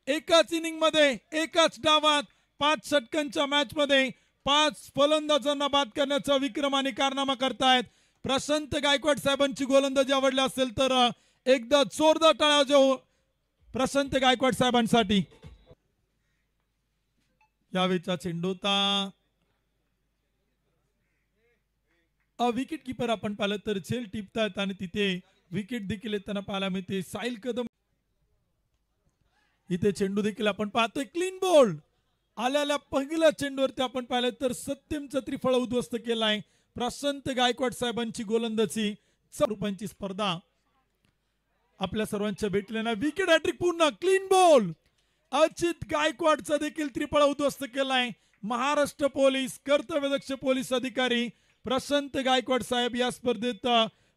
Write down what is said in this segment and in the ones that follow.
एकाच इनिंग मध्ये एकाच डावात 5 षटकांच्या मॅच मध्ये 5 फलंदाजांना बाद करण्याचा विक्रम आणि कारनामा करतायत प्रशांत गायकवाड साहेबांची गोलंदाजी आवडली असेल तर एकदा जोरदार टाळ्या वाजवा प्रशांत गायकवाड साहेबांसाठी। यावेळचा चेंडू होता विकेट कीपर आपण पाहिलं तर झेल टिपतात आणि तिथे विकेट देखील येताना पाहायला मिळते साहिल कदम। इथे चेंडू देखील आपण पाहतोय क्लीन बॉल आल्याला पहिल्या चेंडूवरती आपण पाहिलं तर सत्यमचं त्रिफळ उद्ध्वस्त केलाय प्रशांत गायकवाड साहेबांची गोलंदाजी। रुपयांची स्पर्धा आपल्या सर्वांच्या भेटलेला विकेट हॅट्रिक पूर्ण क्लीन बॉल अजित गायकवाडचा देखील त्रिफळ उद्ध्वस्त केलाय महाराष्ट्र पोलीस कर्तव्यदक्ष पोलीस अधिकारी प्रशांत गायकवाड साहेब या स्पर्धेत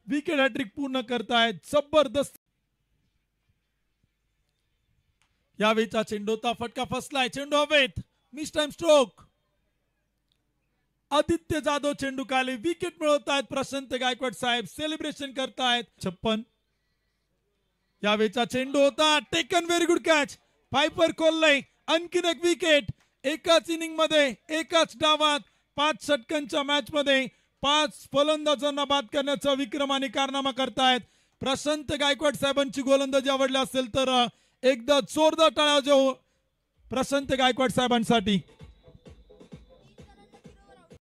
विकेट हॅट्रिक पूर्ण करतायत जबरदस्त। यावेळचा चेंडूचा फटका फसलाय चेंडू हवेत miss time stroke Aditya Jadhav चेंडू खाली विकेट मिळवतायत प्रशांत गायकवाड साहेब सेलिब्रेशन करतायत 56। यावेळचा चेंडू होता taken very good catch Piper Kolhe आणखीन एक विकेट एकाच इनिंग मध्ये एकाच डावात 5 षटकांच्या मॅच मध्ये 5 फलंदाजांना बाद करण्याचा विक्रम आणि कारनामा करतायत प्रशांत गायकवाड साहेबांची गोलंदाजी आवडली असेल तर एकदा जोरदार टाळ्या वाजवा प्रशांत गायकवाड साहेबांसाठी।